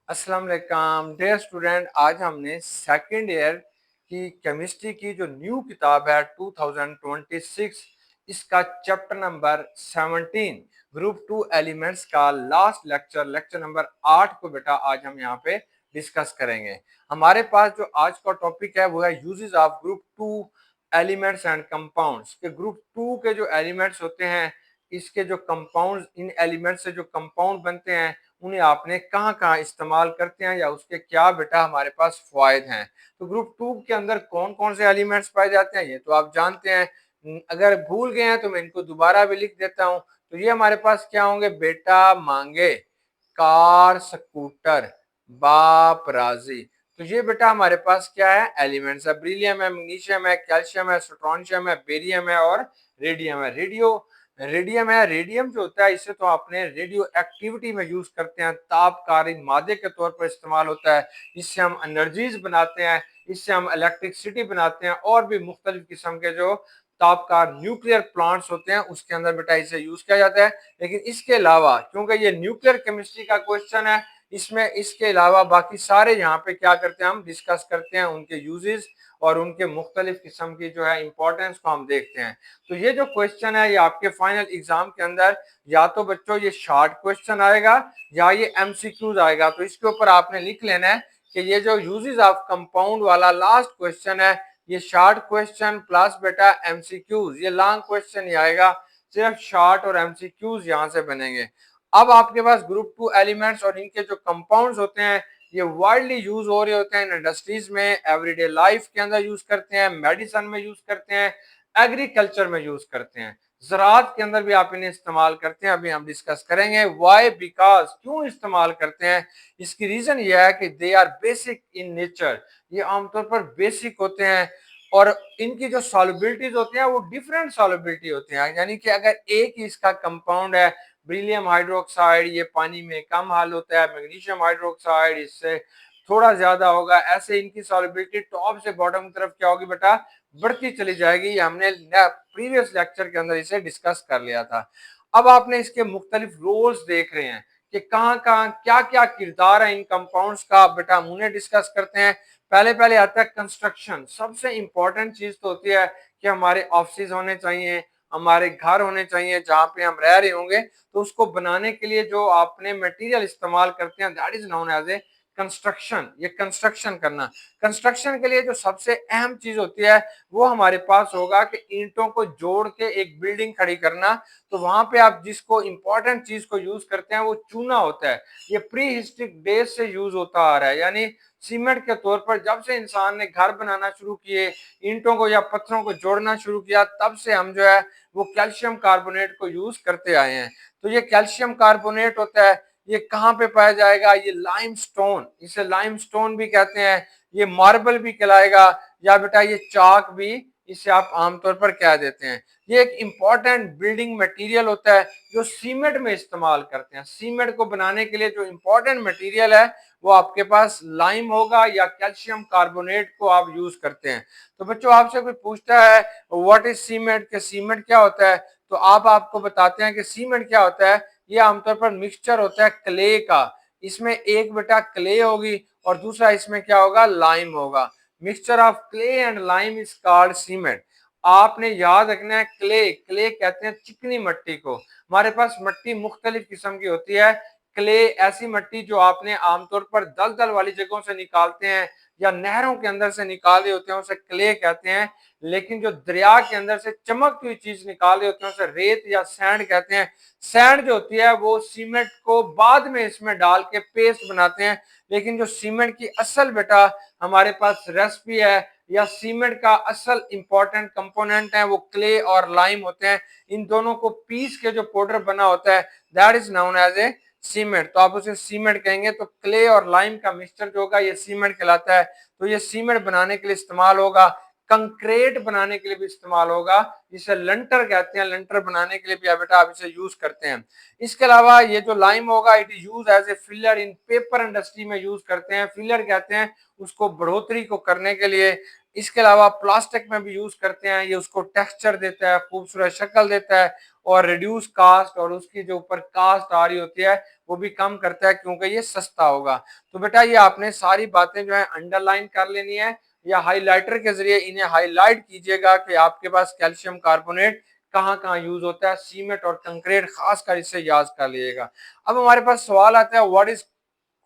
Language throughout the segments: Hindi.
अस्सलाम वालेकुम डियर स्टूडेंट। आज हमने सेकंड ईयर की केमिस्ट्री की जो न्यू किताब है 2026 इसका चैप्टर नंबर 17 ग्रुप 2 एलिमेंट्स का लास्ट लेक्चर नंबर 8 को बेटा आज हम यहाँ पे डिस्कस करेंगे। हमारे पास जो आज का टॉपिक है वो है uses of group 2 elements and compounds के ग्रुप 2 के जो एलिमेंट्स होते हैं इसके जो कंपाउंड इन एलिमेंट्स से जो कंपाउंड बनते हैं उन्हें आपने कहाँ कहाँ इस्तेमाल करते हैं या उसके क्या बेटा हमारे पास फायदे हैं। तो ग्रुप 2 के अंदर कौन कौन से एलिमेंट्स पाए जाते हैं ये तो आप जानते हैं। अगर भूल गए हैं तो मैं इनको दोबारा भी लिख देता हूँ। तो ये हमारे पास क्या होंगे बेटा, मांगे, कार, स्कूटर, बाप, राजी। तो ये बेटा हमारे पास क्या है, एलिमेंट्स है। ब्रिलियम है, मैग्नीशियम है, कैल्शियम है, स्ट्रोंशियम है, बेरियम है और रेडियम है। रेडियम है। रेडियम जो होता है इसे तो आपने रेडियो एक्टिविटी में यूज करते हैं, तापकारी मादे के तौर पर इस्तेमाल होता है। इससे हम एनर्जीज बनाते हैं, इससे हम इलेक्ट्रिसिटी बनाते हैं और भी मुख्तलिफ किस्म के जो तापकार न्यूक्लियर प्लांट्स होते हैं उसके अंदर बेटा इसे यूज किया जाता है। लेकिन इसके अलावा क्योंकि ये न्यूक्लियर केमिस्ट्री का क्वेश्चन है, इसमें इसके अलावा बाकी सारे यहाँ पे क्या करते हैं, हम डिस्कस करते हैं उनके यूजेस और उनके मुख्तलिफ किस्म की जो है इंपॉर्टेंस को हम देखते हैं। तो ये जो क्वेश्चन है ये आपके फाइनल एग्जाम के अंदर या तो बच्चों ये शॉर्ट क्वेश्चन आएगा या ये एमसीक्यूज आएगा। तो इसके ऊपर आपने लिख लेना है कि ये जो यूजेस ऑफ कंपाउंड वाला लास्ट क्वेश्चन है ये शॉर्ट क्वेश्चन प्लस बेटा एमसीक्यूज, ये लॉन्ग क्वेश्चन ही आएगा। सिर्फ शॉर्ट और एमसीक्यूज यहाँ से बनेंगे। अब आपके पास ग्रुप 2 एलिमेंट्स और इनके जो कंपाउंड्स होते हैं ये वाइडली यूज हो रहे होते हैं इंडस्ट्रीज में, एवरीडे लाइफ के अंदर यूज करते हैं, मेडिसिन में यूज करते हैं, एग्रीकल्चर में यूज करते हैं, ज़राअत के अंदर भी आप इन्हें इस्तेमाल करते हैं। अभी हम डिस्कस करेंगे वाई, बिकॉज, क्यों इस्तेमाल करते हैं। इसकी रीजन यह है कि they are basic in nature, ये आमतौर पर बेसिक होते हैं और इनकी जो सॉल्युबिलिटीज होती हैं वो डिफरेंट सॉल्युबिलिटी होते हैं। यानी कि अगर एक ही इसका कंपाउंड है ब्रिलियम हाइड्रोक्साइड, ये पानी में कम हाल होता है, मैग्नीशियम हाइड्रोक्साइड इससे थोड़ा ज्यादा होगा। ऐसे इनकी सॉल्युबिलिटी टॉप से बॉटम की तरफ क्या होगी बेटा, बढ़ती चली जाएगी। ये हमने प्रीवियस लेक्चर के अंदर इसे डिस्कस कर लिया था। अब आपने इसके मुख्तलिफ रोल्स देख रहे हैं कि कहाँ कहाँ क्या क्या किरदार है इन कंपाउंड्स का, बेटा हम उन्हें डिस्कस करते हैं। पहले पहले आता है कंस्ट्रक्शन। सबसे इंपॉर्टेंट चीज तो होती है कि हमारे ऑफिस होने चाहिए, हमारे घर होने चाहिए जहाँ पे हम रह रहे होंगे। तो उसको बनाने के लिए जो आपने मटेरियल इस्तेमाल करते हैं that is known as a construction. ये कंस्ट्रक्शन करना, कंस्ट्रक्शन के लिए जो सबसे अहम चीज होती है वो हमारे पास होगा कि ईंटों को जोड़ के एक बिल्डिंग खड़ी करना। तो वहां पे आप जिसको इंपॉर्टेंट चीज को यूज करते हैं वो चूना होता है। ये प्री हिस्ट्रिक डेज से यूज होता आ रहा है, यानी सीमेंट के तौर पर जब से इंसान ने घर बनाना शुरू किए, ईंटों को या पत्थरों को जोड़ना शुरू किया, तब से हम जो है वो कैल्शियम कार्बोनेट को यूज करते आए हैं। तो ये कैल्शियम कार्बोनेट होता है, ये कहाँ पे पाया जाएगा, ये लाइमस्टोन, इसे लाइमस्टोन भी कहते हैं, ये मार्बल भी कहलाएगा या बेटा ये चाक भी इसे आप आमतौर पर कह देते हैं। ये एक इंपॉर्टेंट बिल्डिंग मटेरियल होता है जो सीमेंट में इस्तेमाल करते हैं। सीमेंट को बनाने के लिए जो इंपॉर्टेंट मटेरियल है वो आपके पास लाइम होगा या कैल्शियम कार्बोनेट को आप यूज करते हैं। तो बच्चों आपसे कोई पूछता है व्हाट इज सीमेंट, के सीमेंट क्या होता है, तो आप आपको बताते हैं कि सीमेंट क्या होता है। ये आमतौर पर मिक्सचर होता है क्ले का। इसमें एक बेटा क्ले होगी और दूसरा इसमें क्या होगा, लाइम होगा। Mixture of clay and lime is called cement. आपने याद रखना है क्ले, क्ले कहते हैं चिकनी मिट्टी को। हमारे पास मिट्टी मुख्तलिफ किस्म की होती है। क्ले ऐसी मिट्टी जो आपने आमतौर पर दलदल वाली जगहों से निकालते हैं या नहरों के अंदर से निकाले होते हैं उसे क्ले कहते हैं। लेकिन जो दरिया के अंदर से चमकती हुई चीज निकाले होते हैं उसे रेत या सैंड कहते हैं। सैंड जो होती है वो सीमेंट को बाद में इसमें डाल के पेस्ट बनाते हैं। लेकिन जो सीमेंट की असल बेटा हमारे पास रेसिपी है या सीमेंट का असल इंपॉर्टेंट कंपोनेंट है वो क्ले और लाइम होते हैं। इन दोनों को पीस के जो पाउडर बना होता है that is known as a cement. तो आप उसे सीमेंट कहेंगे। तो क्ले और लाइम का मिक्सचर जो होगा ये सीमेंट कहलाता है। तो ये सीमेंट बनाने के लिए इस्तेमाल होगा, कंक्रीट बनाने के लिए भी इस्तेमाल होगा, जिसे लंटर कहते हैं। लंटर बनाने के लिए भी बेटा आप इसे यूज करते हैं। इसके अलावा ये जो लाइम होगा it is use as a filler in paper industry में यूज करते हैं। फिलर कहते हैं उसको बढ़ोतरी को करने के लिए। इसके अलावा प्लास्टिक में भी यूज करते हैं, ये उसको टेक्सचर देता है, खूबसूरत शक्ल देता है और रिड्यूस कास्ट और उसकी जो ऊपर कास्ट आ रही होती है वो भी कम करता है क्योंकि ये सस्ता होगा। तो बेटा ये आपने सारी बातें जो है अंडरलाइन कर लेनी है या हाइलाइटर के जरिए इन्हें हाईलाइट कीजिएगा कि आपके पास कैल्शियम कार्बोनेट कहाँ कहाँ यूज होता है। सीमेंट और कंक्रीट खासकर इसे याद कर लीजिएगा। अब हमारे पास सवाल आता है what is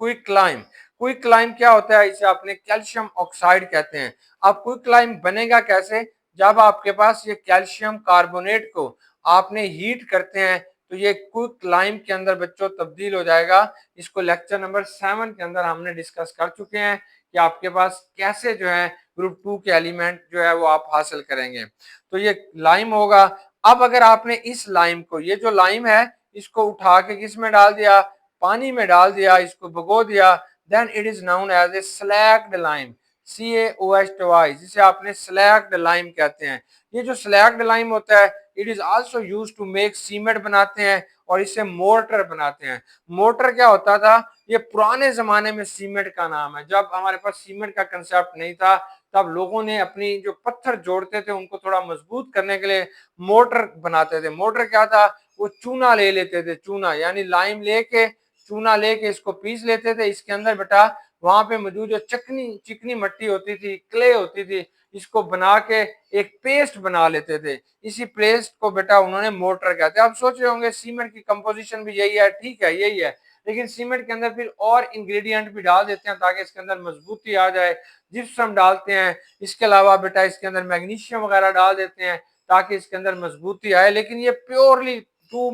quick climb. Quick climb क्या होता है? इसे आपने कैल्शियम ऑक्साइड कहते हैं। अब क्विक क्लाइम बनेगा कैसे? जब आपके पास ये कैल्शियम कार्बोनेट को आपने हीट करते हैं तो ये क्विक क्लाइम के अंदर बच्चों तब्दील हो जाएगा। इसको लेक्चर नंबर 7 के अंदर हमने डिस्कस कर चुके हैं कि आपके पास कैसे जो है ग्रुप 2 के एलिमेंट जो है वो आप हासिल करेंगे। तो ये लाइम होगा। अब अगर आपने इस लाइम को, ये जो लाइम है, इसको उठा के किस में डाल दिया? पानी में डाल दिया, इसको भिगो दिया, then it is known as a slaked lime, CaOH2, जिसे आपने स्लैक्ड लाइम कहते हैं। ये जो स्लैक्ड लाइम होता है it is also used to make cement बनाते हैं और इससे मोर्टर बनाते हैं। मोर्टर क्या होता था? ये पुराने जमाने में सीमेंट का नाम है। जब हमारे पास सीमेंट का कंसेप्ट नहीं था तब लोगों ने अपनी जो पत्थर जोड़ते थे उनको थोड़ा मजबूत करने के लिए मोर्टर बनाते थे। मोर्टर क्या था? वो चूना ले लेते थे, चूना यानी लाइम लेके, चूना लेके इसको पीस लेते थे। इसके अंदर बेटा वहां पे मौजूद जो चिकनी चिकनी मिट्टी होती थी, क्ले होती थी, इसको बना के एक पेस्ट बना लेते थे। इसी पेस्ट को बेटा उन्होंने मोर्टर कहते हैं। आप सोच रहे होंगे सीमेंट की कंपोजिशन भी यही है, ठीक है यही है, लेकिन सीमेंट के अंदर फिर और इंग्रेडिएंट भी डाल देते हैं ताकि इसके अंदर मजबूती आ जाए। जिप्सम डालते हैं, इसके अलावा बेटा इसके अंदर मैग्नीशियम वगैरह डाल देते हैं ताकि इसके अंदर मजबूती आए। लेकिन ये प्योरली टू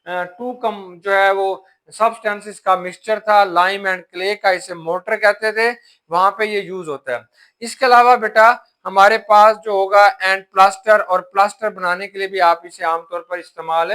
टू कम जो है वो सब्सटेंसेस का मिक्सचर था, लाइम एंड क्ले का, इसे मोर्टर कहते थे। वहां पे ये यूज होता है। इसके अलावा बेटा हमारे पास जो होगा एंड प्लास्टर, और प्लास्टर बनाने के लिए भी आप इसे आमतौर पर इस्तेमाल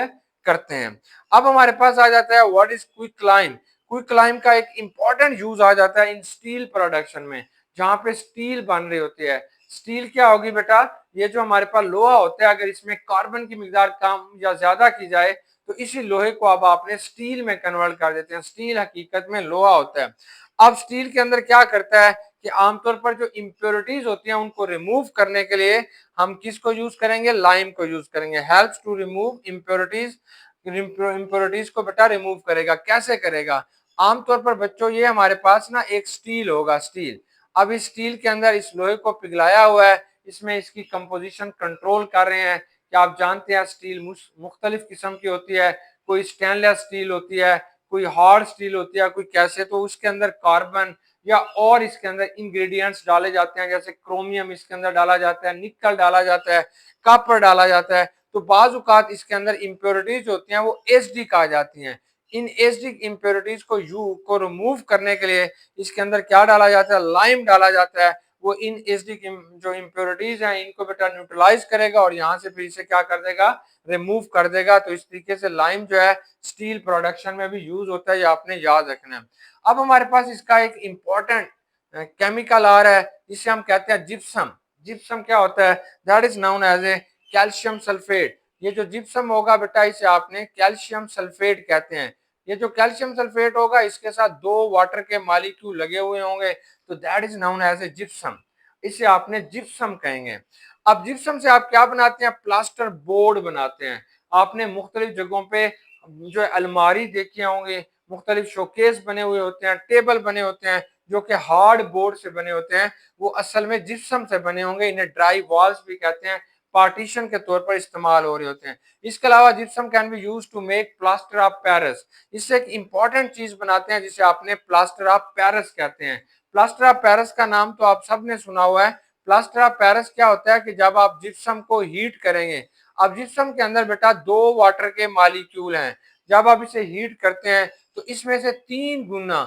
करते हैं। अब हमारे पास आ जाता है what is quick climb. Quick climb का एक इंपॉर्टेंट यूज आ जाता है इन स्टील प्रोडक्शन में, जहां पे स्टील बन रही होती है। स्टील क्या होगी बेटा? ये जो हमारे पास लोहा होता है, अगर इसमें कार्बन की मिकदार कम या ज्यादा की जाए तो इसी लोहे को अब आपने स्टील में कन्वर्ट कर देते हैं। स्टील हकीकत में लोहा होता है। अब स्टील के अंदर क्या करता है कि आमतौर पर जो इम्प्योरिटीज होती हैं उनको रिमूव करने के लिए हम किसको यूज करेंगे? लाइम को यूज करेंगे। Helps to remove impurities, impurities को बेटा रिमूव करेगा। कैसे करेगा? आमतौर पर बच्चों ये हमारे पास ना एक स्टील होगा, स्टील। अब इस स्टील के अंदर इस लोहे को पिघलाया हुआ है, इसमें इसकी कंपोजिशन कंट्रोल कर रहे हैं। कि आप जानते हैं स्टील मुख्तलिफ किस्म की होती है, कोई स्टेनलेस स्टील होती है, कोई हार्ड स्टील होती है, कोई कैसे, तो उसके अंदर कार्बन या और इसके अंदर इंग्रेडिएंट्स डाले जाते हैं, जैसे क्रोमियम इसके अंदर डाला जाता है, निकल डाला जाता है, कॉपर डाला जाता है। तो बाजुकात इसके अंदर इम्प्योरिटीज होती हैं वो एचडी कहा जाती हैं। इन एचडी इम्प्योरिटीज को रिमूव करने के लिए इसके अंदर क्या डाला जाता है? लाइम डाला जाता है। वो इन एचडी जो इम्प्योरिटीज हैं इनको बेटा न्यूट्रलाइज करेगा और यहाँ से फिर इसे क्या कर देगा? रिमूव कर देगा। तो इस तरीके से लाइम जो है स्टील प्रोडक्शन में भी यूज होता है, ये आपने याद रखना है। अब हमारे पास इसका एक इंपॉर्टेंट केमिकल आ रहा है जिसे हम कहते हैं जिप्सम। जिप्सम क्या होता है? That is known as a calcium sulphate. ये जो जिप्सम होगा बेटा इसे आपने कैल्शियम सल्फेट कहते हैं। ये जो कैल्शियम सल्फेट होगा इसके साथ दो वाटर के मॉलिक्यूल लगे हुए होंगे, तो that is known as a gypsum. इसे आपने जिप्सम कहेंगे। अब जिप्सम से आप क्या बनाते हैं? प्लास्टर बोर्ड बनाते हैं। आपने मुख्तलिफ जगहों पे जो अलमारी देखी होंगे, मुख्तलिफ शोकेस बने हुए होते हैं, टेबल बने होते हैं जो कि हार्ड बोर्ड से बने होते हैं, वो असल में जिप्सम से बने होंगे। इन्हें ड्राई वॉल्स भी कहते हैं, पार्टीशन के तौर पर इस्तेमाल हो रहे होते हैं। इसके अलावा gypsum can be used to make plaster of Paris. इससे एक इंपॉर्टेंट चीज बनाते हैं जिसे आपने प्लास्टर ऑफ पेरिस कहते हैं। प्लास्टर ऑफ पेरिस का नाम तो आप सबने सुना हुआ है। प्लास्टर ऑफ पेरिस क्या होता है कि जब आप जिप्सम को हीट करेंगे, अब जिप्सम के अंदर बेटा दो वाटर के मॉलिक्यूल हैं, जब आप इसे हीट करते हैं तो इसमें से 3 गुना,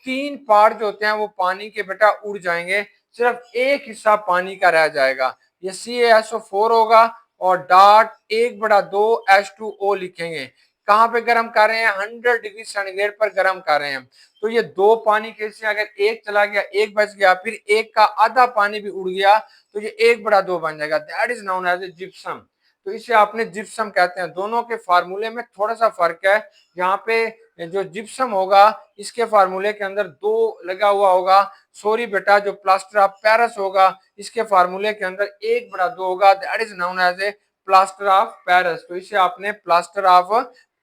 3 पार्ट जो होते हैं वो पानी के बेटा उड़ जाएंगे, सिर्फ एक हिस्सा पानी का रह जाएगा। ये CaSO4 होगा और डॉट 1/2H2O लिखेंगे। कहाँ पे गर्म कर रहे हैं? 100 डिग्री सेंटीग्रेड पर गर्म कर रहे हैं। तो ये दो पानी के से अगर एक चला गया, एक बच गया, फिर एक का आधा पानी भी उड़ गया तो ये 1/2 बन जाएगा। That is known as a gypsum. तो इसे आपने जिप्सम कहते हैं। दोनों के फार्मूले में थोड़ा सा फर्क है। यहाँ पे जो जिप्सम होगा इसके फार्मूले के अंदर 2 लगा हुआ होगा। सॉरी बेटा, जो प्लास्टर ऑफ पेरिस होगा इसके फार्मूले के अंदर 1/2 होगा। That is known as a plaster of Paris, तो इसे आपने प्लास्टर ऑफ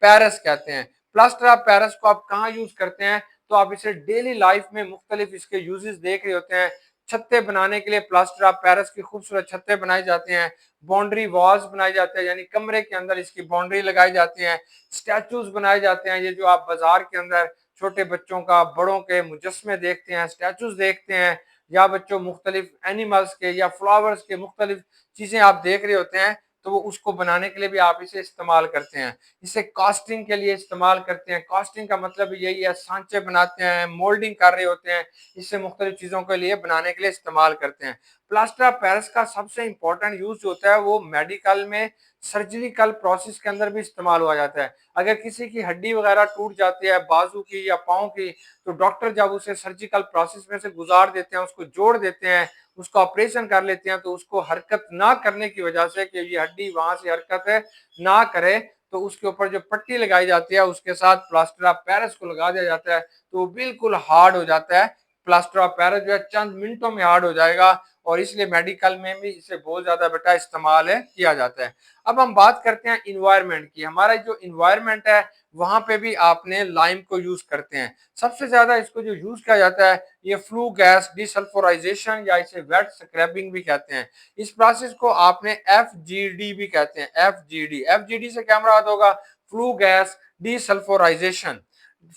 पेरिस कहते हैं। प्लास्टर ऑफ पेरिस को आप कहाँ यूज करते हैं, तो आप इसे डेली लाइफ में मुख्तलिफ इसके यूजेस देख रहे होते हैं। छत्ते बनाने के लिए प्लास्टर ऑफ पेरिस की खूबसूरत छत्ते बनाए जाते हैं, बाउंड्री वॉल्स बनाए जाते हैं, यानी कमरे के अंदर इसकी बाउंड्री लगाई जाती है, स्टैचूज बनाए जाते हैं। ये जो आप बाजार के अंदर छोटे बच्चों का, बड़ों के मुजस्मे देखते हैं, स्टैचूज देखते हैं, या बच्चों मुख्तलिफ एनिमल्स के या फ्लावर्स के मुख्तलिफ चीजें आप देख रहे होते हैं, तो वो उसको बनाने के लिए भी आप इसे इस्तेमाल करते हैं। इसे कास्टिंग के लिए इस्तेमाल करते हैं। कास्टिंग का मतलब यही है, सांचे बनाते हैं, मोल्डिंग कर रहे होते हैं, इससे मुख्तलिफ चीजों के लिए बनाने के लिए इस्तेमाल करते हैं। प्लास्टर ऑफ पेरिस का सबसे इंपॉर्टेंट यूज होता है वो मेडिकल में, सर्जिकल प्रोसेस के अंदर भी इस्तेमाल हुआ जाता है। अगर किसी की हड्डी वगैरह टूट जाती है, बाजू की या पाँव की, तो डॉक्टर जब उसे सर्जिकल प्रोसेस में से गुजार देते हैं, उसको जोड़ देते हैं, उसका ऑपरेशन कर लेते हैं, तो उसको हरकत ना करने की वजह से कि ये हड्डी वहां से हरकत ना करे, तो उसके ऊपर जो पट्टी लगाई जाती है उसके साथ प्लास्टर ऑफ पेरिस को लगा दिया जाता है, तो वो बिल्कुल हार्ड हो जाता है। प्लास्टर ऑफ पेरिस जो है चंद मिनटों में हार्ड हो जाएगा, और इसलिए मेडिकल में भी इसे बहुत ज्यादा बेटा इस्तेमाल किया जाता है। अब हम बात करते हैं इन्वायरमेंट की। हमारा जो इन्वायरमेंट है वहां पे भी आपने लाइम को यूज करते हैं। सबसे ज्यादा इसको जो यूज किया जाता है, ये फ्लू गैस डिसल्फ्योराइजेशन या इसे वेट स्क्रैपिंग भी कहते हैं। इस प्रोसेस को आपने FGD भी कहते हैं। FGD से क्या मुराद होगा, फ्लू गैस डिसल्फ्योराइजेशन।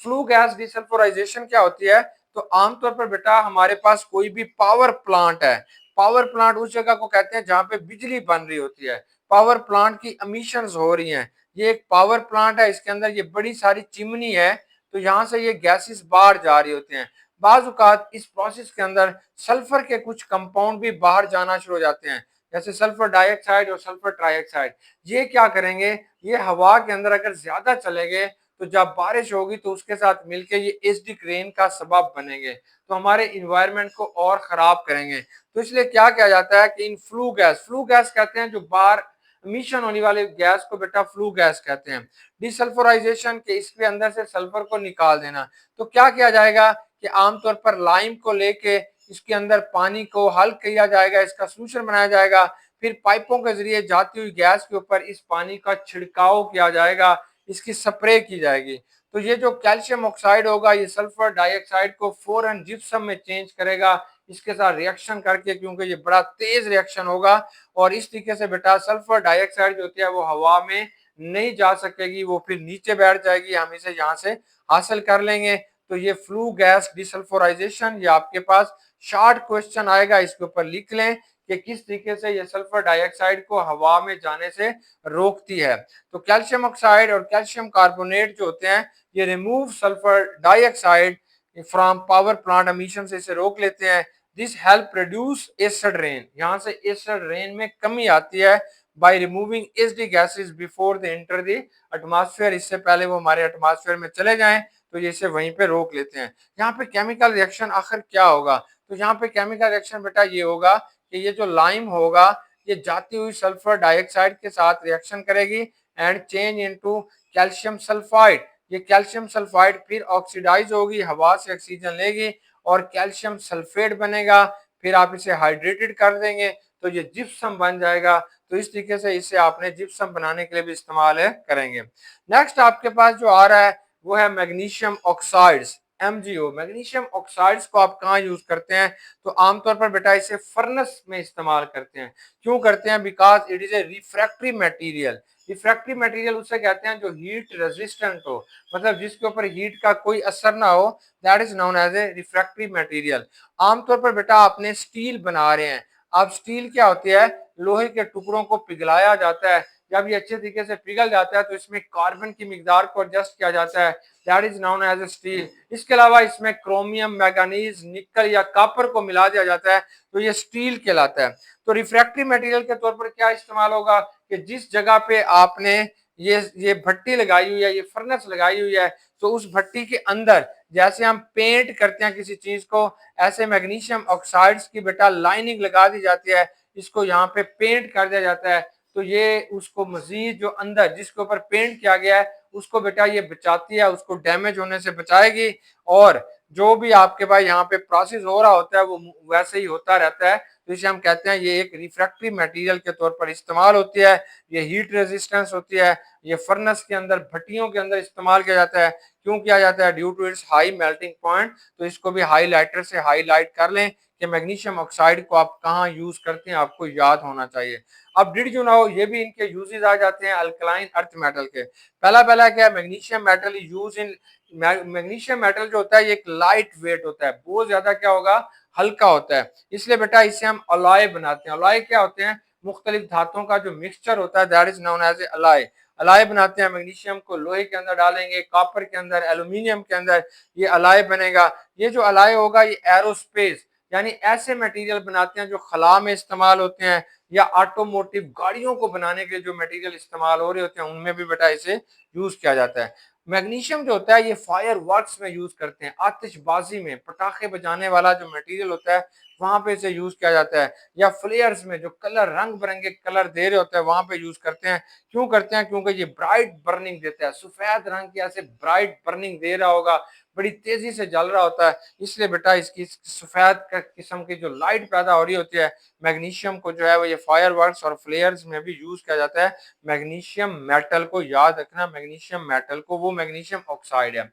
फ्लू गैस डिसल्फ्योराइजेशन क्या होती है, तो आमतौर पर बेटा हमारे पास कोई भी पावर प्लांट है, पावर प्लांट उस जगह को कहते हैं जहां पे बिजली बन रही होती है, पावर प्लांट की एमिशंस हो रही हैं। ये एक पावर प्लांट है, इसके अंदर ये बड़ी सारी चिमनी है, तो यहाँ से ये गैसेस बाहर जा रही होते हैं। बाज औकात इस प्रोसेस के अंदर सल्फर के कुछ कंपाउंड भी बाहर जाना शुरू हो जाते हैं, जैसे सल्फर डाइऑक्साइड और सल्फर ट्राइऑक्साइड। ये क्या करेंगे, ये हवा के अंदर अगर ज्यादा चले गए, तो जब बारिश होगी तो उसके साथ मिलके ये एसिडिक रेन का सबब बनेंगे, तो हमारे इन्वायरमेंट को और खराब करेंगे। तो इसलिए क्या किया जाता है कि इन फ्लू गैस कहते हैं जो बाहर मिशन होने वाले गैस को बेटा फ्लू गैस कहते हैं। डिसल्फ्योराइजेशन के इसके अंदर से सल्फर को निकाल देना। तो क्या किया जाएगा कि आमतौर पर लाइम को लेके इसके अंदर पानी को हल किया जाएगा, इसका सोल्यूशन बनाया जाएगा, फिर पाइपों के जरिए जाती हुई गैस के ऊपर इस पानी का छिड़काव किया जाएगा, इसकी स्प्रे की जाएगी। तो ये जो कैल्शियम ऑक्साइड होगा, ये सल्फर डाइऑक्साइड को फौरन जिप्सम में चेंज करेगा, इसके साथ रिएक्शन करके, क्योंकि ये बड़ा तेज रिएक्शन होगा, और इस तरीके से बेटा सल्फर डाइऑक्साइड जो होती है वो हवा में नहीं जा सकेगी, वो फिर नीचे बैठ जाएगी, हम इसे यहाँ से हासिल कर लेंगे। तो ये फ्लू गैस डिसल्फ्योराइजेशन, ये आपके पास शॉर्ट क्वेश्चन आएगा, इसके ऊपर लिख लें कि किस तरीके से ये सल्फर डाइऑक्साइड को हवा में जाने से रोकती है। तो कैल्शियम ऑक्साइड और कैल्शियम कार्बोनेट जो होते हैं, ये remove sulphur dioxide from power plant emission से इसे रोक लेते हैं। This help reduce acid rain, यहाँ से एसिड रेन में कमी आती है by removing acidic gases before they enter the atmosphere, इससे पहले वो हमारे एटमॉस्फेयर में चले जाएं, तो ये इसे वहीं पे रोक लेते हैं। यहाँ पे केमिकल रिएक्शन आखिर क्या होगा, तो यहाँ पे केमिकल रिएक्शन बेटा ये होगा कि ये जो लाइम होगा, ये जाती हुई सल्फर डाइऑक्साइड के साथ रिएक्शन करेगी and change into calcium sulphide. ये कैल्शियम सल्फाइड फिर ऑक्सीडाइज होगी, हवा से ऑक्सीजन लेगी और कैल्शियम सल्फेट बनेगा, फिर आप इसे हाइड्रेटेड कर देंगे तो ये जिप्सम बन जाएगा। तो इस तरीके से इसे आपने जिप्सम बनाने के लिए भी इस्तेमाल करेंगे। नेक्स्ट आपके पास जो आ रहा है वो है magnesium oxides, MgO। Magnesium oxides को आप कहाँ यूज करते हैं, तो आमतौर पर बेटा इसे फर्नेस में इस्तेमाल करते हैं। क्यों करते हैं, because it is A refractory material. Refractory material उसे कहते हैं जो हीट रेजिस्टेंट हो, मतलब जिसके ऊपर हीट का कोई असर ना हो, that is known as a refractory material. आमतौर पर बेटा आपने स्टील बना रहे हैं, अब स्टील क्या होती है, लोहे के टुकड़ों को पिघलाया जाता है, जब ये अच्छे तरीके से पिघल जाता है तो इसमें कार्बन की मिकदार को एडजस्ट किया जाता है, that is known as a steel. इसके अलावा इसमें क्रोमियम, मैंगनीज, निकल या कॉपर को मिला दिया जाता है, तो ये स्टील कहलाता है। तो रिफ्रैक्टरी मटेरियल के तौर पर क्या इस्तेमाल होगा कि जिस जगह पे आपने ये भट्टी लगाई हुई है, ये फर्नेस लगाई हुई है, तो उस भट्टी के अंदर जैसे हम पेंट करते हैं किसी चीज को, ऐसे मैग्नीशियम ऑक्साइड्स की बेटा लाइनिंग लगा दी जाती है, इसको यहाँ पे पेंट कर दिया जाता है, तो ये उसको मजीद जो अंदर जिसके ऊपर पेंट किया गया है उसको बेटा ये बचाती है, उसको डैमेज होने से बचाएगी, और जो भी आपके पास यहाँ पे प्रोसेस हो रहा होता है वो वैसे ही होता रहता है, तो इसे हम कहते हैं ये एक रिफ्रैक्टरी मटेरियल के तौर पर इस्तेमाल होती है। ये हीट रेजिस्टेंस होती है। ये फर्नेस के अंदर, भट्टियों के अंदर इस्तेमाल किया जाता है। क्यों किया जाता है? Due to its high melting point. तो इसको भी हाईलाइटर से हाईलाइट कर लें कि मैग्नीशियम ऑक्साइड को आप कहाँ यूज करते हैं, आपको याद होना चाहिए। अब डिड यू नो, ये भी इनके यूजेस आ जाते हैं अल्कलाइन अर्थ मेटल के। पहला पहला क्या है? Magnesium metal use in, magnesium metal जो होता है ये एक लाइट वेट होता है, बहुत ज्यादा क्या होगा, हल्का होता है। इसलिए बेटा इससे हम अलॉय बनाते हैं। अलॉय क्या होते हैं? मुख्तलिफ धातुओं का जो मिक्सचर होता है, that is known as a alloy. Alloy बनाते हैं, मैग्नीशियम को लोहे के अंदर डालेंगे, कॉपर के अंदर, एल्यूमिनियम के अंदर, ये अलॉय बनेगा। ये जो अलॉय होगा ये एरोस्पेस यानी ऐसे मटेरियल बनाते हैं जो खला में इस्तेमाल होते हैं, या ऑटोमोटिव गाड़ियों को बनाने के लिए जो मटेरियल इस्तेमाल हो रहे होते हैं उनमें भी बेटा इसे यूज किया जाता है। मैग्नीशियम जो होता है ये फायर वर्क्स में यूज करते हैं, आतिशबाजी में, पटाखे बजाने वाला जो मटेरियल होता है वहां पे इसे यूज किया जाता है, या फ्लेयर्स में जो कलर, रंग बिरंगे कलर दे रहे होते हैं वहां पे यूज करते हैं। क्यों करते हैं? क्योंकि ये ब्राइट बर्निंग देता है, सफेद रंग की ऐसे ब्राइट बर्निंग दे रहा होगा, बड़ी तेजी से जल रहा होता है, इसलिए बेटा इसकी सफेद किस्म की जो लाइट पैदा हो रही होती है, मैग्नीशियम को जो है वो ये फायर वर्क्स और फ्लेयर्स में भी यूज किया जाता है। मैग्नीशियम मेटल को याद रखना, मैग्नीशियम मेटल को, वो मैग्नीशियम ऑक्साइड है।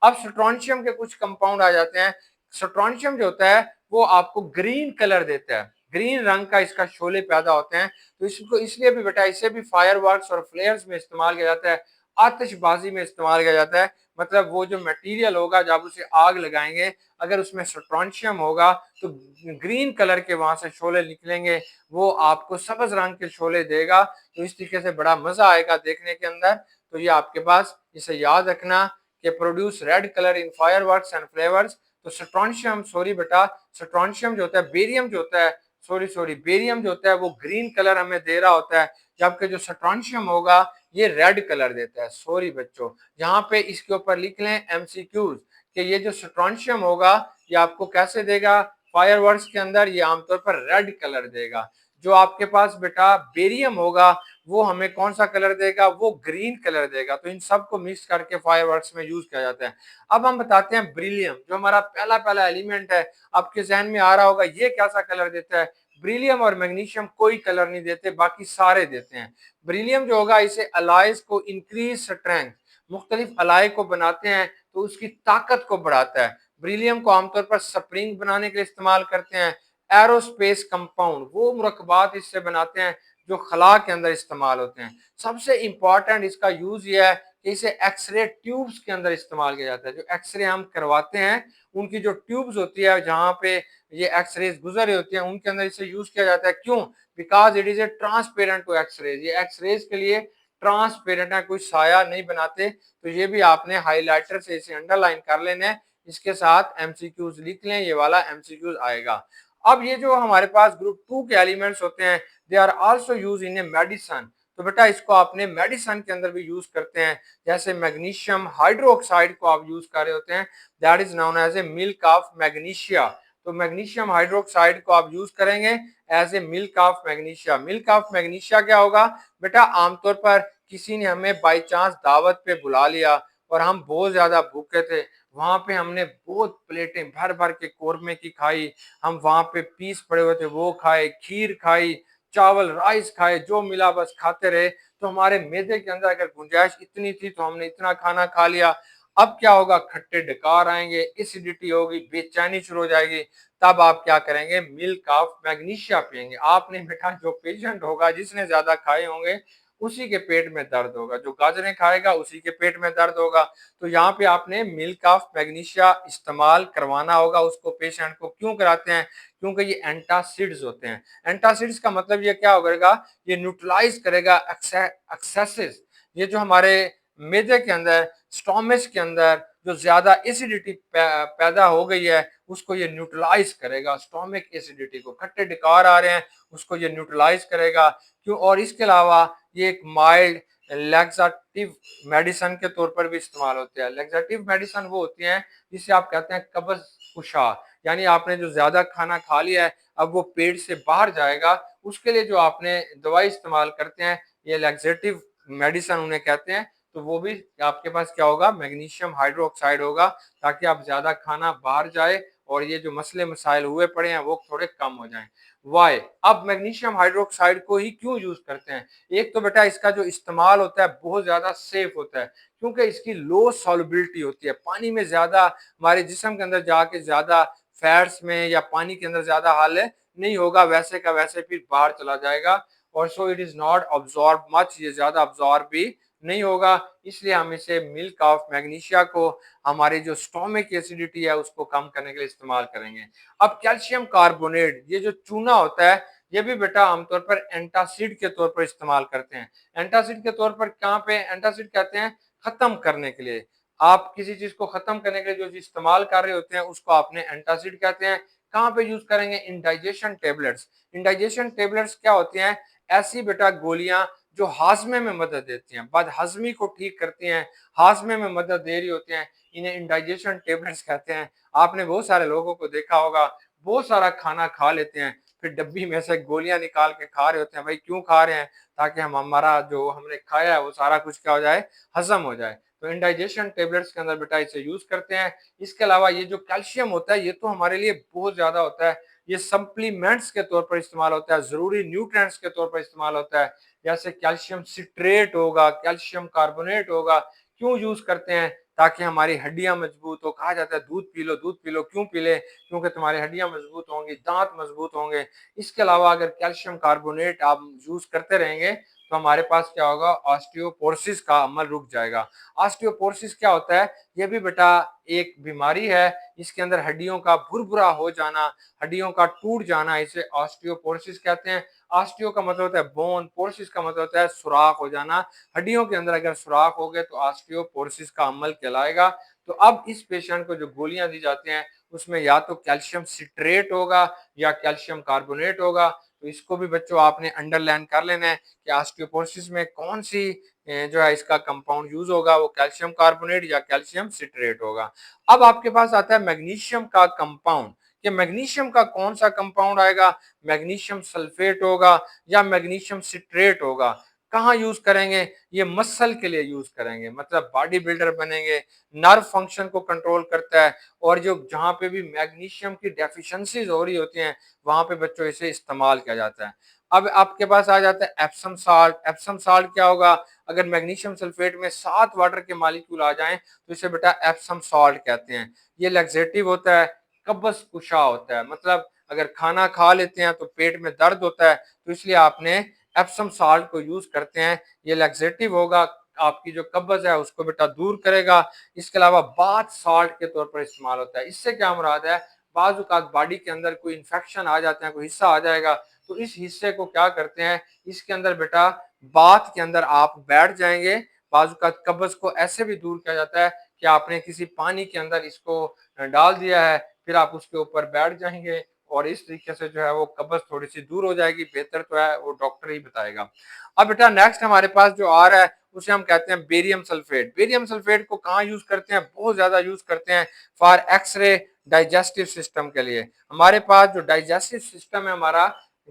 अब स्ट्रोंशियम के कुछ कंपाउंड आ जाते हैं। स्ट्रोंशियम जो होता है वो आपको ग्रीन कलर देता है, ग्रीन रंग का इसका शोले पैदा होते हैं। तो इसको इसलिए भी बेटा इसे भी फायर वर्क्स और फ्लेयर्स में इस्तेमाल किया जाता है, आतिशबाजी में इस्तेमाल किया जाता है। मतलब वो जो मटेरियल होगा जब उसे आग लगाएंगे, अगर उसमें स्ट्रोंशियम होगा तो ग्रीन कलर के वहां से शोले निकलेंगे, वो आपको सब्ज रंग के शोले देगा। तो इस तरीके से बड़ा मजा आएगा देखने के अंदर। तो ये आपके पास, इसे याद रखना कि produce red colour in fireworks and flavours. तो स्ट्रोंशियम, सॉरी बेटा, स्ट्रोंशियम जो होता है, बेरियम जो होता है, सॉरी बेरियम जो होता है वो ग्रीन कलर हमें दे रहा होता है, जबकि जो स्ट्रोंशियम होगा ये रेड कलर देता है। सॉरी बच्चों, यहाँ पे इसके ऊपर लिख लें एमसीक्यूज कि ये जो स्ट्रोंशियम होगा ये आपको कैसे देगा फायरवर्क्स के अंदर, ये आमतौर पर रेड कलर देगा। जो आपके पास बेटा बेरियम होगा वो हमें कौन सा कलर देगा? वो ग्रीन कलर देगा। तो इन सबको मिक्स करके फायरवर्क्स में यूज किया जाता है। अब हम बताते हैं ब्रिलियम, जो हमारा पहला पहला एलिमेंट है। आपके जहन में आ रहा होगा ये कैसा कलर देता है? ब्रिलियम और मैग्नीशियम कोई कलर नहीं देते, बाकी सारे देते हैं। ब्रिलियम जो होगा इसे अलाइज को इंक्रीज स्ट्रेंथ, मुख्तलिफ अलाय को बनाते हैं तो उसकी ताकत को बढ़ाता है। ब्रिलियम को आमतौर पर स्प्रिंग बनाने के लिए इस्तेमाल करते हैं। एरोस्पेस कंपाउंड, वो मुरक्कबात इससे बनाते हैं जो खला के अंदर इस्तेमाल होते हैं। सबसे इंपॉर्टेंट इसका यूज ये है कि इसे एक्सरे ट्यूब्स के अंदर इस्तेमाल किया जाता है। जो एक्सरे हम करवाते हैं उनकी जो ट्यूब्स होती है जहां पे ये एक्सरेज गुजर रही होती है उनके अंदर इसे यूज किया जाता है। क्यों? Because it is a transparent to X rays. ये एक्सरेज के लिए ट्रांसपेरेंट है, कोई साया नहीं बनाते। तो ये भी आपने हाईलाइटर से इसे अंडरलाइन कर लेना है, इसके साथ एमसीक्यूज लिख लें, ये वाला एमसीक्यूज आएगा। अब ये जो हमारे पास ग्रुप 2 के एलिमेंट्स होते हैं, they are also use in a medicine. तो बेटा इसको आपने मेडिसन के अंदर भी यूज करते हैं। जैसे मैग्नीशियम हाइड्रोक्साइड को आप यूज कर रहे होते हैं, that is known as a milk of magnesia. तो मैग्नीशियम हाइड्रोक्साइड को आप यूज करेंगे as a milk of magnesia. Milk of magnesia क्या होगा बेटा? आमतौर पर किसी ने हमें बाई चांस दावत पे बुला लिया और हम बहुत ज्यादा भूखे थे, वहां पे हमने बहुत प्लेटें भर भर के कोरमे की खाई, हम वहां पे पीस पड़े हुए थे वो खाए, खीर खाई, चावल राइस खाए, जो मिला बस खाते रहे। तो हमारे मैदे के अंदर अगर गुंजाइश इतनी थी तो हमने इतना खाना खा लिया। अब क्या होगा? खट्टे डकार आएंगे, एसिडिटी होगी, बेचैनी शुरू हो जाएगी। तब आप क्या करेंगे? मिल्क ऑफ मैग्नीशिया पियेंगे। आपने बेटा, जो पेशेंट होगा जिसने ज्यादा खाए होंगे उसी के पेट में दर्द होगा, जो गाजरें खाएगा उसी के पेट में दर्द होगा। तो यहाँ पे आपने मिल्क ऑफ मैग्नीशिया इस्तेमाल करवाना होगा उसको, पेशेंट को। क्यों कराते हैं? क्योंकि ये एंटासिड्स होते हैं। एंटासिड्स का मतलब ये क्या होगा? ये न्यूट्रलाइज करेगा एक्सेसिस, ये जो हमारे मैदे के अंदर, स्टोमच के अंदर जो ज्यादा एसिडिटी पैदा हो गई है उसको ये न्यूट्रलाइज करेगा। स्टोमिक एसिडिटी को, खट्टे डकार आ रहे हैं उसको ये न्यूट्रलाइज करेगा। क्यों? और इसके अलावा ये एक माइल्ड लैक्सेटिव मेडिसिन के तौर पर भी इस्तेमाल होते हैं। लैक्सेटिव मेडिसिन वो होती हैं जिसे आप कहते हैं कब्ज कुशा, यानी आपने जो ज्यादा खाना खा लिया है अब वो पेट से बाहर जाएगा, उसके लिए जो आपने दवाई इस्तेमाल करते हैं ये लैक्सेटिव मेडिसिन उन्हें कहते हैं। तो वो भी आपके पास क्या होगा? मैग्नीशियम हाइड्रोक्साइड होगा, ताकि आप ज्यादा खाना बाहर जाए और ये जो मसले मसाइल हुए पड़े हैं वो थोड़े कम हो जाएं। वाई, अब मैग्नीशियम हाइड्रोक्साइड को ही क्यों यूज करते हैं? एक तो बेटा इसका जो इस्तेमाल होता है बहुत ज्यादा सेफ होता है, क्योंकि इसकी लो सॉल्युबिलिटी होती है, पानी में ज्यादा हमारे जिस्म के अंदर जाके ज्यादा फैट्स में या पानी के अंदर ज्यादा हाल नहीं होगा, वैसे का वैसे फिर बाहर चला जाएगा। और so it is not absorb much, ये ज्यादा अब्सॉर्ब भी नहीं होगा। इसलिए हम इसे मिल्क ऑफ मैग्नीशिया को हमारी जो स्टोमिक एसिडिटी है उसको कम करने के लिए इस्तेमाल करेंगे। अब कैल्शियम कार्बोनेट, ये जो चूना होता है, ये भी बेटा आमतौर पर एंटासिड के तौर पर इस्तेमाल करते हैं। एंटासिड के तौर पर कहाँ पे एंटासिड कहते हैं? खत्म करने के लिए। आप किसी चीज को खत्म करने के लिए जो चीज इस्तेमाल कर रहे होते हैं उसको आपने एंटासिड कहते हैं। कहाँ पे यूज करेंगे? Indigestion tablets. इंडाइजेशन टेबलेट्स क्या होती हैं? ऐसी बेटा गोलियां जो हाजमे में मदद देती हैं, बदहजमी को ठीक करती हैं, हाजमे में मदद दे रही होती हैं, इन्हें इंडाइजेशन टेबलेट्स कहते हैं। आपने बहुत सारे लोगों को देखा होगा, बहुत सारा खाना खा लेते हैं, फिर डब्बी में से गोलियां निकाल के खा रहे होते हैं। भाई क्यों खा रहे हैं? ताकि हम हमारा जो हमने खाया है वो सारा कुछ क्या हो जाए? हजम हो जाए। तो इंडाइजेशन टेबलेट्स के अंदर बेटा इसे यूज करते हैं। इसके अलावा ये जो कैल्शियम होता है ये तो हमारे लिए बहुत ज्यादा होता है, ये सप्लीमेंट्स के तौर पर इस्तेमाल होता है, जरूरी न्यूट्रिएंट्स के तौर पर इस्तेमाल होता है। जैसे कैल्शियम सिट्रेट होगा, कैल्शियम कार्बोनेट होगा। क्यों यूज करते हैं? ताकि हमारी हड्डियां मजबूत हो। कहा जाता है दूध पी लो, दूध पी लो। क्यों पी ले? क्योंकि तुम्हारी हड्डियां मजबूत होंगी, दांत मजबूत होंगे। इसके अलावा अगर कैल्शियम कार्बोनेट आप यूज करते रहेंगे तो हमारे पास क्या होगा? ऑस्टियोपोरोसिस का अमल रुक जाएगा। ऑस्टियोपोरोसिस क्या होता है? ये भी बेटा एक बीमारी है, इसके अंदर हड्डियों का भुरभुरा हो जाना, हड्डियों का टूट जाना, इसे ऑस्टियोपोरोसिस कहते हैं। ऑस्टियो का मतलब होता है बोन, पोरोसिस का मतलब होता है सुराख हो जाना। हड्डियों के अंदर अगर सुराख हो गए तो ऑस्टियोपोरोसिस का अमल कहलाएगा। तो अब इस पेशेंट को जो गोलियां दी जाती हैं उसमें या तो कैल्शियम सिट्रेट होगा या कैल्शियम कार्बोनेट होगा। तो इसको भी बच्चों आपने अंडरलाइन कर लेना है कि ऑस्टियोपोरोसिस में कौन सी जो है इसका कंपाउंड यूज होगा, वो कैल्शियम कार्बोनेट या कैल्शियम सिट्रेट होगा। अब आपके पास आता है मैग्नीशियम का कंपाउंड, कि मैग्नीशियम का कौन सा कंपाउंड आएगा? मैग्नीशियम सल्फेट होगा या मैग्नीशियम सिट्रेट होगा। कहाँ यूज करेंगे? ये मसल के लिए यूज करेंगे, मतलब बॉडी बिल्डर बनेंगे, नर्व फंक्शन को कंट्रोल करता है। और जो जहाँ पे भी मैग्नीशियम की डेफिशिएंसीज हो रही होती हैं वहां पे बच्चों इसे इस्तेमाल किया जाता है। अब आपके पास आ जाता है एप्सम साल्ट। एप्सम साल्ट क्या होगा? अगर मैग्नीशियम सल्फेट में 7 वाटर के मॉलिक्यूल आ जाएं तो इसे बेटा एप्सम साल्ट कहते हैं। ये लैक्सेटिव होता है, कब्ज कुशा होता है, मतलब अगर खाना खा लेते हैं तो पेट में दर्द होता है, तो इसलिए आपने एप्सम साल्ट को यूज करते हैं। ये लैक्सेटिव होगा, आपकी जो कब्ज है उसको बेटा दूर करेगा। इसके अलावा बाथ साल्ट के तौर पर इस्तेमाल होता है। इससे क्या मुराद है? बाज़ औक़ात बॉडी के अंदर कोई इंफेक्शन आ जाते हैं, कोई हिस्सा आ जाएगा, तो इस हिस्से को क्या करते हैं, इसके अंदर बेटा बाथ के अंदर आप बैठ जाएंगे। बाज़ औक़ात कब्ज को ऐसे भी दूर किया जाता है कि आपने किसी पानी के अंदर इसको डाल दिया है, फिर आप उसके ऊपर बैठ जाएंगे और इस तरीके से जो है वो कब्ज थोड़ी सी दूर हो जाएगी। बेहतर तो है वो डॉक्टर ही बताएगा। अब बेटा नेक्स्ट हमारे पास जो आ रहा है उसे हम कहते हैं बेरियम सल्फेट। बेरियम सल्फेट को कहाँ यूज करते हैं? बहुत ज्यादा यूज करते हैं फॉर एक्सरे डाइजेस्टिव सिस्टम के लिए। हमारे पास जो डाइजेस्टिव सिस्टम है हमारा,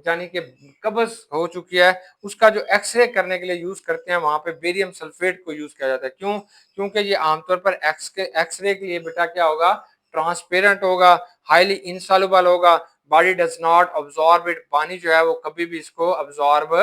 यानी कि कब्ज हो चुकी है, उसका जो एक्सरे करने के लिए यूज करते हैं वहां पे बेरियम सल्फेट को यूज किया जाता है। क्यों? क्योंकि ये आमतौर पर एक्सरे के लिए बेटा क्या होगा? ट्रांसपेरेंट होगा, हाईली इनसॉल्युबल होगा, body does not absorb it, पानी जो है वो कभी भी इसको अब्सॉर्ब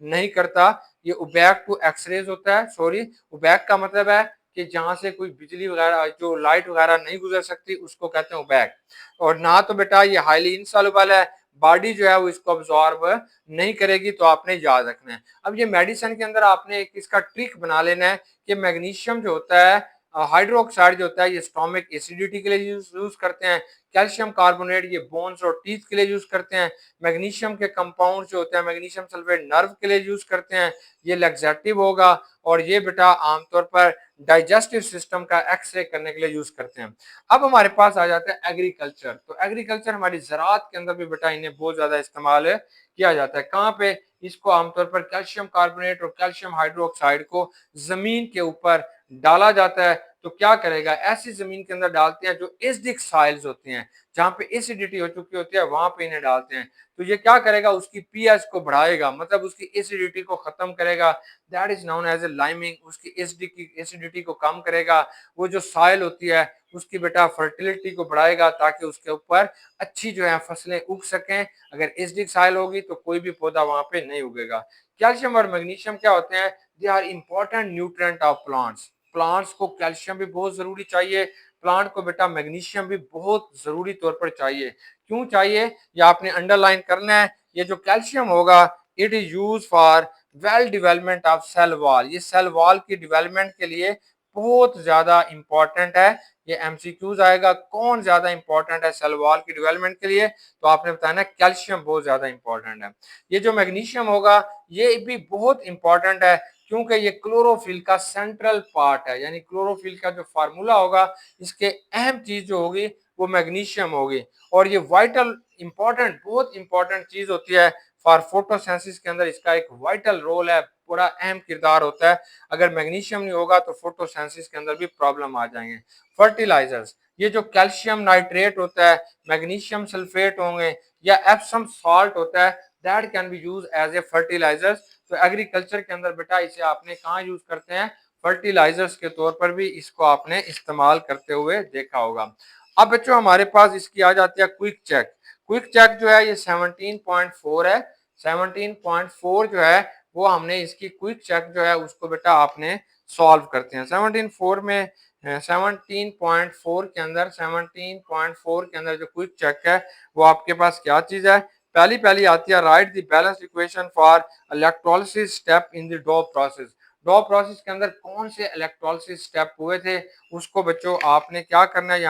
नहीं करता। ये ओबैक टू एक्सरेज होता है। सॉरी, ओबैक का मतलब है कि जहां से कोई बिजली वगैरह जो लाइट वगैरह नहीं गुजर सकती उसको कहते हैं ओबैक। और ना तो बेटा ये हाईली इनसॉल्युबल है, बॉडी जो है वो इसको अब्सॉर्ब नहीं करेगी, तो आपने याद रखना है। अब ये मेडिसिन के अंदर आपने एक इसका ट्रिक बना लेना है कि मैग्नीशियम जो होता है, हाइड्रोक्साइड जो होता है, ये स्टोमिक एसिडिटी के लिए यूज करते हैं। कैल्शियम कार्बोनेट ये बोन्स और टीथ के लिए यूज करते हैं। मैग्नीशियम के कंपाउंड जो होते हैं, मैग्नीशियम सल्फेट नर्व के लिए यूज करते हैं, ये लैक्सेटिव होगा। और ये बेटा आमतौर पर डाइजेस्टिव सिस्टम का एक्सरे करने के लिए यूज करते हैं। अब हमारे पास आ जाता है एग्रीकल्चर। तो एग्रीकल्चर हमारी ज़राअत के अंदर भी बेटा इन्हें बहुत ज्यादा इस्तेमाल किया जाता है। कहाँ पे? इसको आमतौर पर कैल्शियम कार्बोनेट और कैल्शियम हाइड्रोक्साइड को जमीन के ऊपर डाला जाता है। तो क्या करेगा, ऐसी जमीन के अंदर डालते हैं जो एसिडिक सॉइल्स होती हैं, जहां पे एसिडिटी हो चुकी होती है वहां पे इन्हें डालते हैं। तो ये क्या करेगा, उसकी पीएच को बढ़ाएगा, मतलब उसकी एसिडिटी को खत्म करेगा। That is known as a liming. उसकी एसिडिटी को कम करेगा। वो जो सॉइल होती है उसकी बेटा फर्टिलिटी को बढ़ाएगा, ताकि उसके ऊपर अच्छी जो है फसलें उग सकें। अगर एसिडिक सॉइल होगी तो कोई भी पौधा वहां पे नहीं उगेगा। कैल्शियम और मैग्नीशियम क्या होते हैं, they are important nutrient of plants. Plants को कैल्शियम भी बहुत जरूरी चाहिए, प्लांट को बेटा मैग्नीशियम भी बहुत जरूरी तौर पर चाहिए। क्यों चाहिए, ये आपने अंडरलाइन करना है। ये जो कैल्शियम होगा, it is use for well development of cell wall. ये सेल वॉल की डेवलपमेंट के लिए बहुत ज्यादा इंपॉर्टेंट है। ये एमसीक्यूज आएगा, कौन ज्यादा इंपॉर्टेंट है सेल वॉल की डेवलपमेंट के लिए, तो आपने बताना कैल्शियम बहुत ज्यादा इंपॉर्टेंट है। ये जो मैग्नीशियम होगा ये भी बहुत इंपॉर्टेंट है, क्योंकि ये क्लोरोफिल का सेंट्रल पार्ट है। यानी क्लोरोफिल का जो फार्मूला होगा, इसके अहम चीज जो होगी वो मैग्नीशियम होगी। और ये वाइटल इंपॉर्टेंट, बहुत इंपॉर्टेंट चीज होती है फॉर फोटोसिंथेसिस के अंदर। इसका एक वाइटल रोल है, बड़ा अहम किरदार होता है। अगर मैग्नीशियम नहीं होगा तो फोटोसिंथेसिस के अंदर भी प्रॉब्लम आ जाएंगे। फर्टिलाइजर्स, ये जो कैल्शियम नाइट्रेट होता है, मैग्नीशियम सल्फेट होंगे, या एप्सम सॉल्ट होता है, that can be use as a fertilisers. तो एग्रीकल्चर के अंदर बेटा इसे आपने कहाँ यूज करते हैं, फर्टिलाइजर्स के तौर पर भी इसको आपने इस्तेमाल करते हुए देखा होगा। अब बच्चों हमारे पास इसकी आ जाती है क्विक चेक। क्विक चेक जो है ये 17.4 है। 17.4 जो है वो हमने इसकी क्विक चेक जो है उसको बेटा आपने सॉल्व करते हैं। 17.4 में 17.4 के अंदर 17.4 के अंदर जो क्विक चेक है वो आपके पास क्या चीज है, पहली पहली आती है, right the balance equation for electrolysis step in the डॉ प्रोसेस। डॉ प्रोसेस के अंदर कौन से इलेक्ट्रोलिसिस स्टेप हुए थे उसको बच्चों आपने क्या करना है,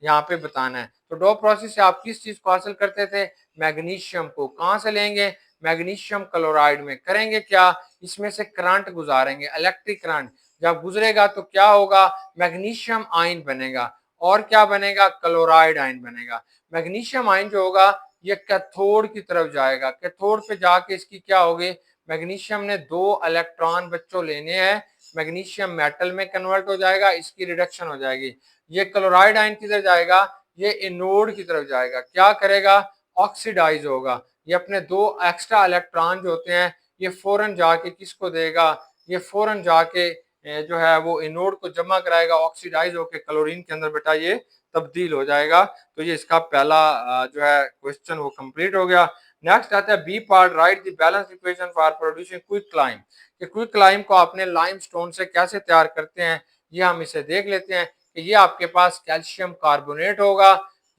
यहाँ पे बताना है। तो डॉ प्रोसेस से आप किस चीज को हासिल करते थे, मैग्नीशियम को। कहां से लेंगे, मैग्नीशियम क्लोराइड में। करेंगे क्या, इसमें से करंट गुजारेंगे, इलेक्ट्रिक करंट। जब गुजरेगा तो क्या होगा, मैग्नीशियम आयन बनेगा। और क्या बनेगा, क्लोराइड आयन बनेगा। मैग्नीशियम आयन जो होगा ये कैथोड की तरफ जाएगा। कैथोड पे जाके इसकी क्या होगी, मैग्नीशियम ने 2 इलेक्ट्रॉन बच्चों लेने हैं, मैग्नीशियम मेटल में कन्वर्ट हो जाएगा, इसकी रिडक्शन हो जाएगी। ये क्लोराइड आयन किधर जाएगा, ये एनोड की तरफ जाएगा। क्या करेगा, ऑक्सीडाइज होगा। ये अपने 2 एक्स्ट्रा इलेक्ट्रॉन जो होते हैं ये फौरन जाके किसको देगा, ये फौरन जाके जो है वो एनोड को जमा कराएगा, ऑक्सीडाइज होकर क्लोरीन के अंदर बेटा ये तब्दील हो जाएगा। तो ये इसका पहला जो है क्वेश्चन वो कंप्लीट हो गया। नेक्स्ट आता है B part, write the balance equation for producing quick lime. कि क्विक लाइम को आपने लाइम स्टोन से कैसे तैयार करते हैं, ये हम इसे देख लेते हैं। कि ये आपके पास कैल्शियम कार्बोनेट होगा।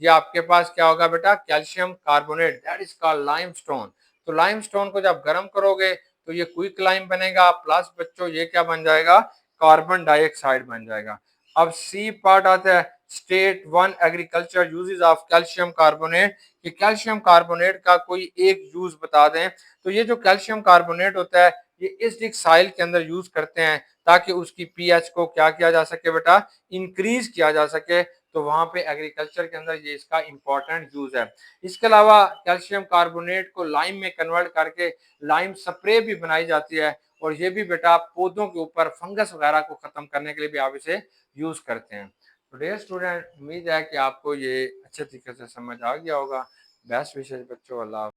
ये आपके पास क्या होगा बेटा, calcium carbonate, that is called lime stone. तो लाइम स्टोन को जब गर्म करोगे तो ये क्विक लाइम बनेगा, प्लस बच्चों ये क्या बन जाएगा, कार्बन डाइऑक्साइड बन जाएगा। अब सी पार्ट आता है, state 1 agriculture uses of calcium carbonate. कि कैल्शियम कार्बोनेट का कोई एक यूज बता दें। तो ये जो कैल्शियम कार्बोनेट होता है ये एसिडिक सॉइल के अंदर यूज करते हैं, ताकि उसकी पीएच को क्या किया जा सके बेटा, इंक्रीज किया जा सके। तो वहां पे एग्रीकल्चर के अंदर ये इसका इंपॉर्टेंट यूज है। इसके अलावा कैल्शियम कार्बोनेट को लाइम में कन्वर्ट करके लाइम स्प्रे भी बनाई जाती है। और ये भी बेटा पौधों के ऊपर फंगस वगैरह को खत्म करने के लिए भी आप इसे यूज करते हैं। तो डियर स्टूडेंट, उम्मीद है कि आपको ये अच्छे तरीके से समझ आ गया होगा। बेस्ट विशेष बच्चों, अल्लाह।